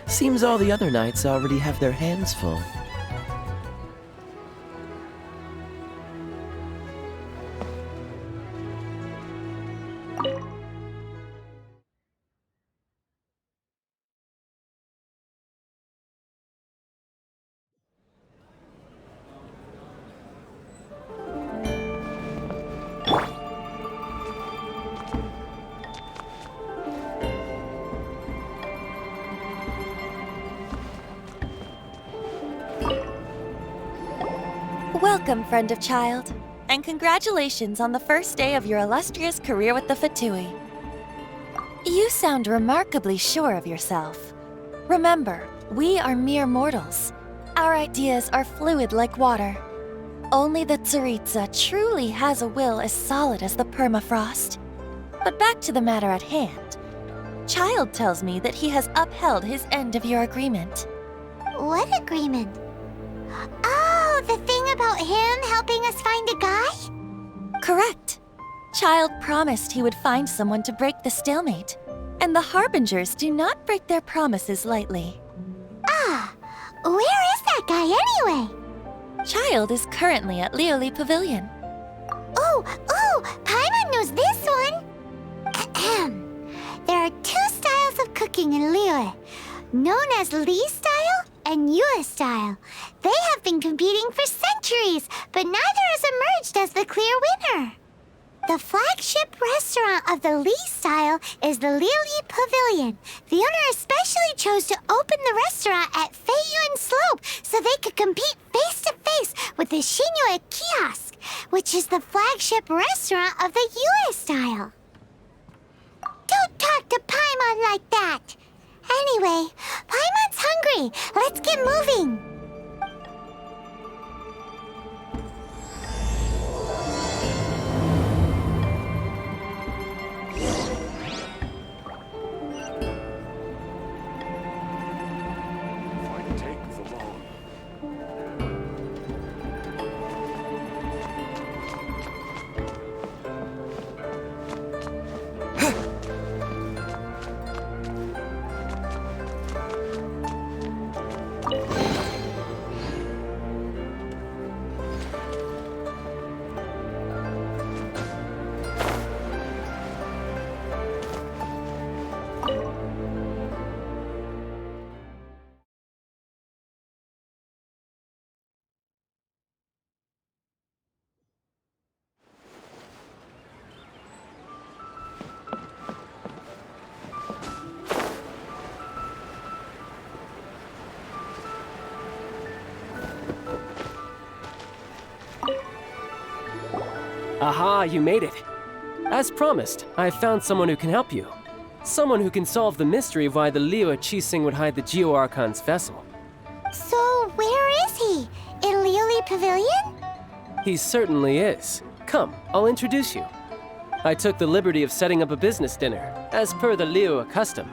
Seems all the other knights already have their hands full. Welcome, friend of child, and congratulations on the first day of your illustrious career with the Fatui. You sound remarkably sure of yourself. Remember, we are mere mortals. Our ideas are fluid like water. Only the Tsaritsa truly has a will as solid as the permafrost. But back to the matter at hand. Child tells me that he has upheld his end of your agreement. What agreement? Oh, the thing about him helping us find a guy? Correct. Child promised he would find someone to break the stalemate. And the Harbingers do not break their promises lightly. Ah, where is that guy anyway? Child is currently at Lioli Pavilion. Oh, Paimon knows this one. Ahem. There are two styles of cooking in Liyue, known as Li style and Yue style. They have been competing for centuries, but neither has emerged as the clear winner. The flagship restaurant of the Li style is the Lioli Pavilion. The owner especially chose to open the restaurant at Feiyuan Slope so they could compete face to face with the Shinyue Kiosk, which is the flagship restaurant of the Yue style. Don't talk to Paimon like that. Anyway, Paimon's hungry. Let's get moving. Aha, you made it. As promised, I have found someone who can help you. Someone who can solve the mystery of why the Liyue Qixing would hide the Geo-Archon's vessel. So, where is he? In Lioli Pavilion? He certainly is. Come, I'll introduce you. I took the liberty of setting up a business dinner, as per the Liyue custom.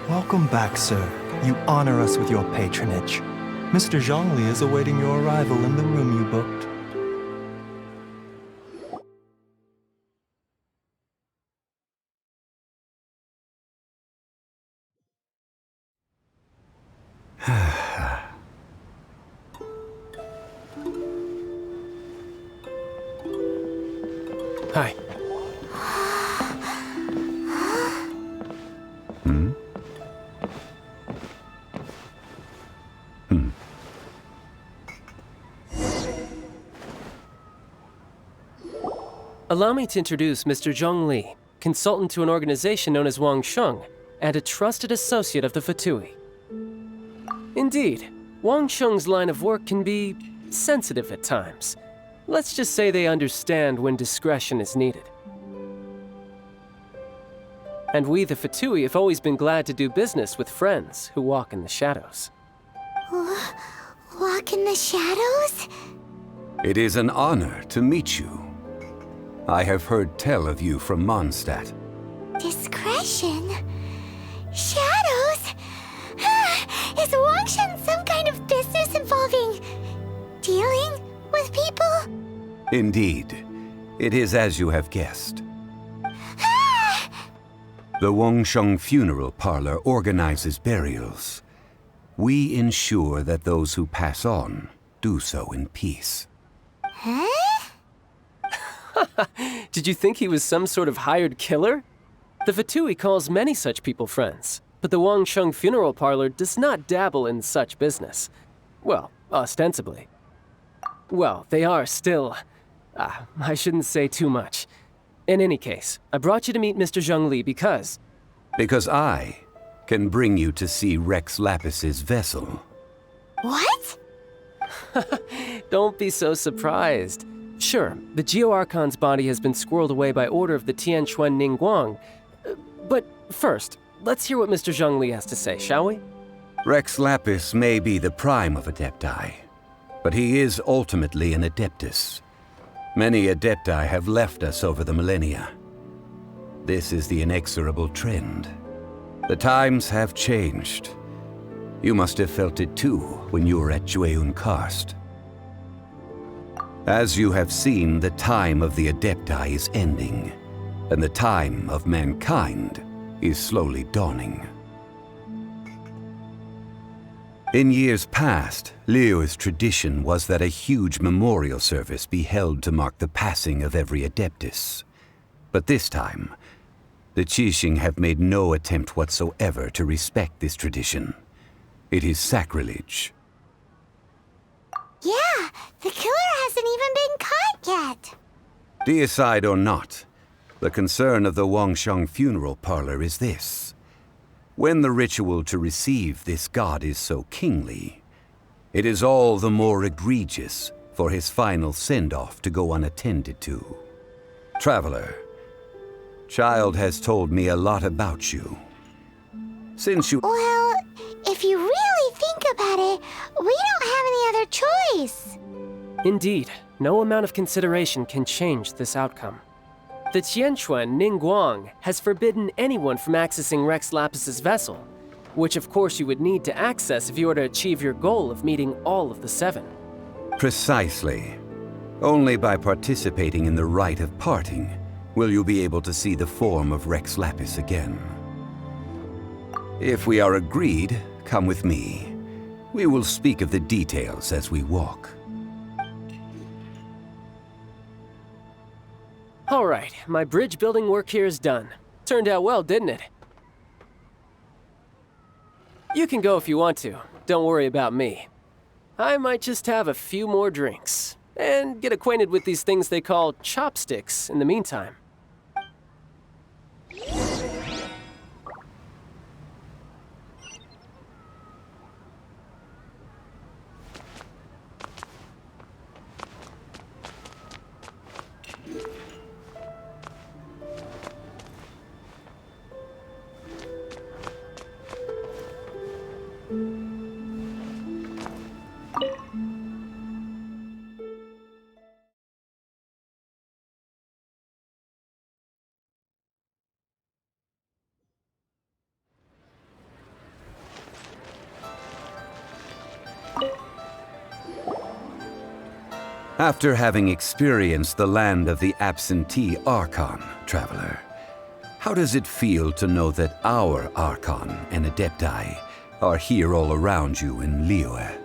Welcome back, sir. You honor us with your patronage. Mr. Zhongli is awaiting your arrival in the room you booked. Hi. Allow me to introduce Mr. Zhong Li, consultant to an organization known as Wang Sheng, and a trusted associate of the Fatui. Indeed, Wang Sheng's line of work can be sensitive at times. Let's just say they understand when discretion is needed. And we, the Fatui, have always been glad to do business with friends who walk in the shadows. Walk in the shadows? It is an honor to meet you. I have heard tell of you from Mondstadt. Discretion? Shadows? Is Wangshan some kind of business involving Indeed, it is as you have guessed. The Wangsheng Funeral Parlor organizes burials. We ensure that those who pass on do so in peace. Huh? Did you think he was some sort of hired killer? The Fatui calls many such people friends, but the Wangsheng Funeral Parlor does not dabble in such business. Well, ostensibly. Well, they are still... I shouldn't say too much. In any case, I brought you to meet Mr. Zhongli because... Because I can bring you to see Rex Lapis's vessel. What? Don't be so surprised. Sure, the Geo Archon's body has been squirreled away by order of the Tianquan Ningguang. But first, let's hear what Mr. Zhongli has to say, shall we? Rex Lapis may be the prime of Adepti, but he is ultimately an Adeptus. Many Adepti have left us over the millennia. This is the inexorable trend. The times have changed. You must have felt it too when you were at Jueyun Karst. As you have seen, the time of the Adepti is ending, and the time of mankind is slowly dawning. In years past, Liyue's tradition was that a huge memorial service be held to mark the passing of every Adeptus. But this time, the Qixing have made no attempt whatsoever to respect this tradition. It is sacrilege. Yeah, the killer hasn't even been caught yet. Deicide or not, the concern of the Wangsheng Funeral Parlor is this. When the ritual to receive this god is so kingly, it is all the more egregious for his final send-off to go unattended to. Traveler, Child has told me a lot about you. Since you... Well, if you really think about it, we don't have any other choice. Indeed, no amount of consideration can change this outcome. The Tianquan Ningguang has forbidden anyone from accessing Rex Lapis's vessel, which of course you would need to access if you were to achieve your goal of meeting all of the seven. Precisely. Only by participating in the rite of parting will you be able to see the form of Rex Lapis again. If we are agreed, come with me. We will speak of the details as we walk. All right, my bridge building work here is done. Turned out well, didn't it? You can go if you want to. Don't worry about me. I might just have a few more drinks and get acquainted with these things they call chopsticks in the meantime. After having experienced the land of the absentee Archon, Traveler, how does it feel to know that our Archon and Adepti are here all around you in Liyue?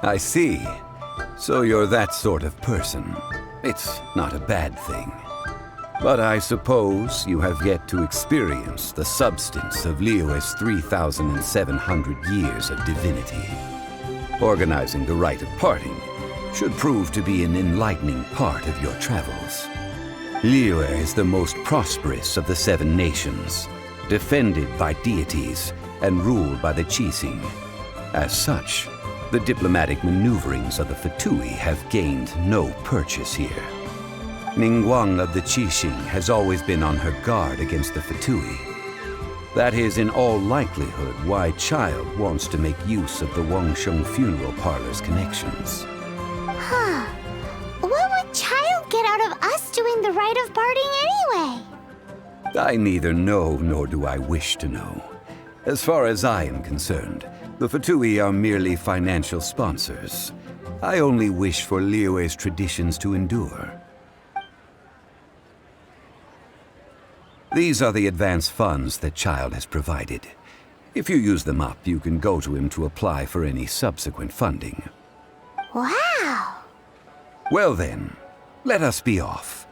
I see. So you're that sort of person. It's not a bad thing. But I suppose you have yet to experience the substance of Liyue's 3,700 years of divinity. Organizing the rite of parting should prove to be an enlightening part of your travels. Liyue is the most prosperous of the 7 nations, defended by deities and ruled by the Qixing. As such, the diplomatic maneuverings of the Fatui have gained no purchase here. Ningguang of the Qixing has always been on her guard against the Fatui. That is in all likelihood why Child wants to make use of the Wangsheng Funeral Parlor's connections. Huh. What would Child get out of us doing the rite of parting anyway? I neither know nor do I wish to know. As far as I am concerned, The Fatui are merely financial sponsors. I only wish for Liyue's traditions to endure. These are the advance funds that Childe has provided. If you use them up, you can go to him to apply for any subsequent funding. Wow! Well then, let us be off.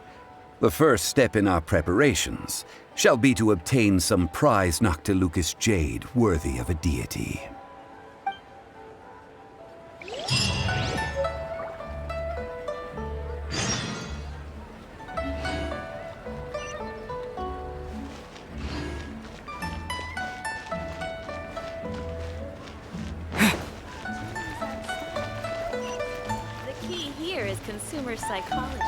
The first step in our preparations shall be to obtain some prized Noctilucous jade worthy of a deity. The key here is consumer psychology.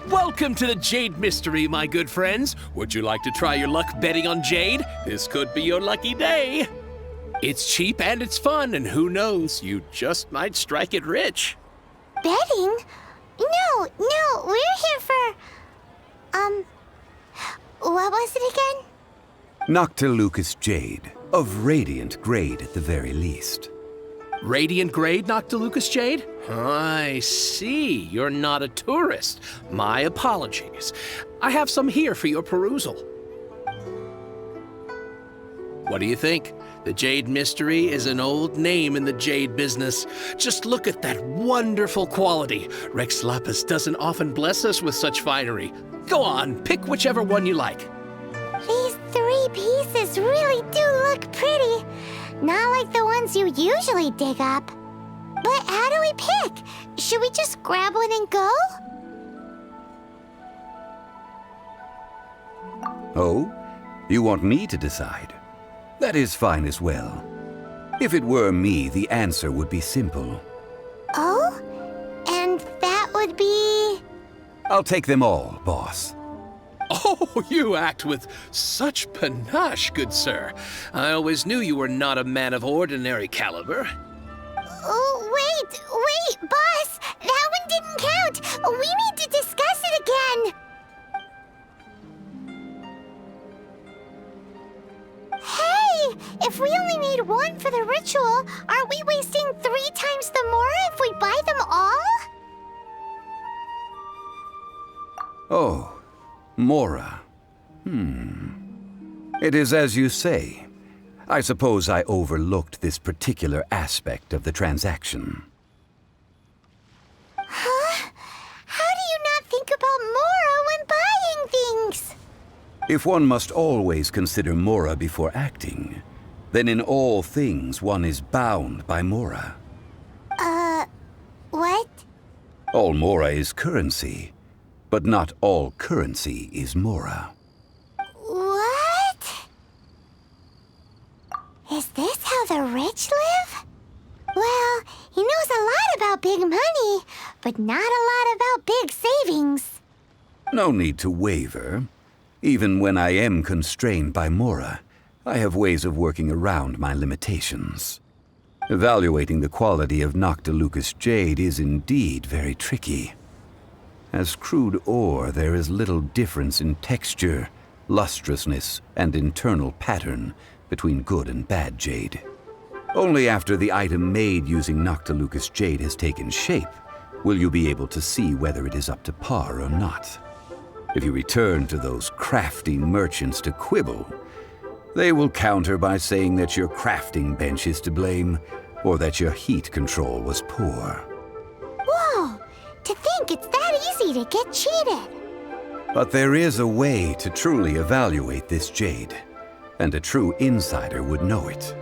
Welcome to the Jade Mystery, my good friends. Would you like to try your luck betting on Jade? This could be your lucky day. It's cheap and it's fun, and who knows, you just might strike it rich. Betting? No, we're here for... what was it again? Noctilucous jade, of radiant grade at the very least. Radiant grade, Noctilucous Jade? I see. You're not a tourist. My apologies. I have some here for your perusal. What do you think? The Jade Mystery is an old name in the jade business. Just look at that wonderful quality. Rex Lapis doesn't often bless us with such finery. Go on, pick whichever one you like. These 3 pieces really do look pretty. Not like the ones you usually dig up. But how do we pick? Should we just grab one and go? Oh? You want me to decide? That is fine as well. If it were me, the answer would be simple. Oh? And that would be... I'll take them all, boss. Oh, you act with such panache, good sir. I always knew you were not a man of ordinary caliber. Oh, wait, boss! That one didn't count! We need to discuss it again! Hey! If we only need one for the ritual, aren't we wasting 3 times the more if we buy them all? Oh, Mora. It is as you say. I suppose I overlooked this particular aspect of the transaction. Huh? How do you not think about Mora when buying things? If one must always consider Mora before acting, then in all things one is bound by Mora. What? All Mora is currency, but not all currency is Mora. What? Is this how the rich live? Well, he knows a lot about big money, but not a lot about big savings. No need to waver. Even when I am constrained by Mora, I have ways of working around my limitations. Evaluating the quality of Noctilucous jade is indeed very tricky. As crude ore, there is little difference in texture, lustrousness, and internal pattern between good and bad jade. Only after the item made using Noctilucous jade has taken shape will you be able to see whether it is up to par or not. If you return to those crafting merchants to quibble, they will counter by saying that your crafting bench is to blame, or that your heat control was poor. Whoa! To think it's that easy to get cheated. But there is a way to truly evaluate this jade, and a true insider would know it.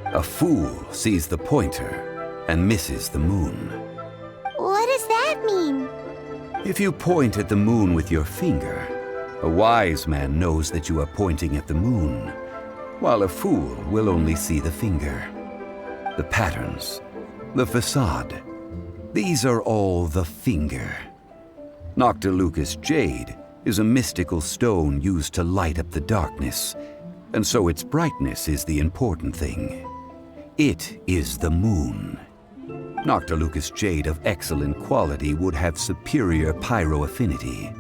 A fool sees the pointer and misses the moon. What does that mean? If you point at the moon with your finger, a wise man knows that you are pointing at the moon, while a fool will only see the finger. The patterns, the facade, these are all the finger. Noctilucous jade is a mystical stone used to light up the darkness, and so its brightness is the important thing. It is the moon. Noctilucous jade of excellent quality would have superior pyro affinity.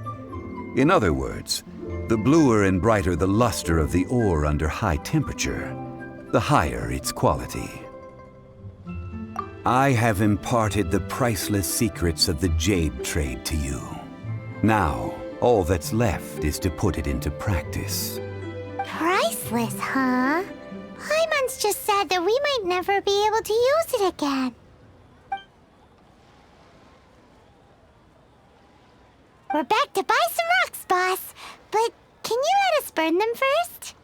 In other words, the bluer and brighter the luster of the ore under high temperature, the higher its quality. I have imparted the priceless secrets of the jade trade to you. Now, all that's left is to put it into practice. Priceless, huh? Paimon's just sad that we might never be able to use it again. We're back to buy some rocks, boss. But can you let us burn them first?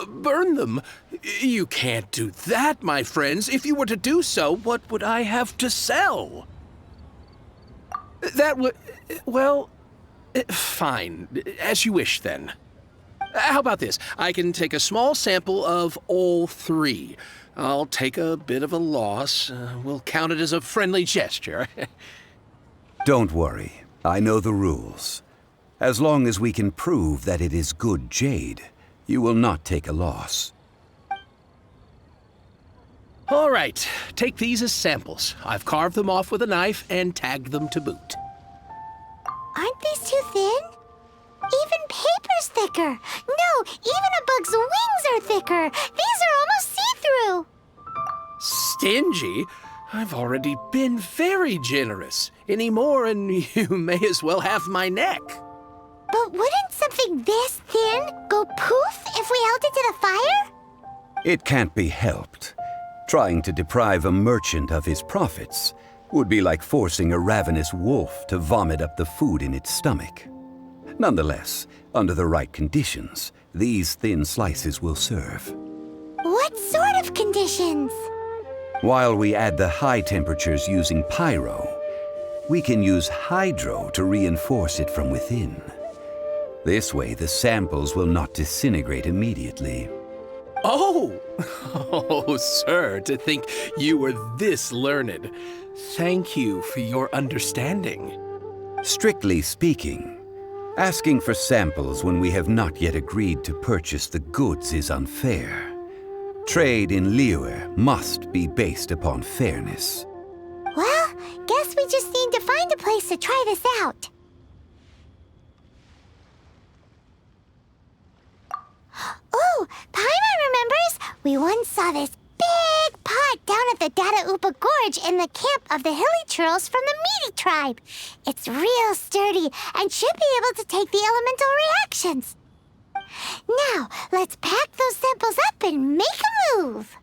Burn them? You can't do that, my friends. If you were to do so, what would I have to sell? That would... well... fine. As you wish, then. How about this? I can take a small sample of all three. I'll take a bit of a loss. We'll count it as a friendly gesture. Don't worry. I know the rules. As long as we can prove that it is good jade, you will not take a loss. All right. Take these as samples. I've carved them off with a knife and tagged them to boot. Aren't these too thin? Even paper's thicker. No, even a bug's wings are thicker. These are almost see-through. Stingy? I've already been very generous. Any more and you may as well have my neck. But wouldn't something this thin go poof if we held it to the fire? It can't be helped. Trying to deprive a merchant of his profits would be like forcing a ravenous wolf to vomit up the food in its stomach. Nonetheless, under the right conditions, these thin slices will serve. What sort of conditions? While we add the high temperatures using pyro, we can use hydro to reinforce it from within. This way, the samples will not disintegrate immediately. Oh! Oh, sir, to think you were this learned. Thank you for your understanding. Strictly speaking, asking for samples when we have not yet agreed to purchase the goods is unfair. Trade in Liyue must be based upon fairness. Well, guess we just need to find a place to try this out. Oh, Paimon remembers! We once saw this big pot down at the Dada Upa Gorge in the camp of the Hilly Churls from the Meaty tribe. It's real sturdy and should be able to take the elemental reactions. Now, let's pack those samples up and make a move.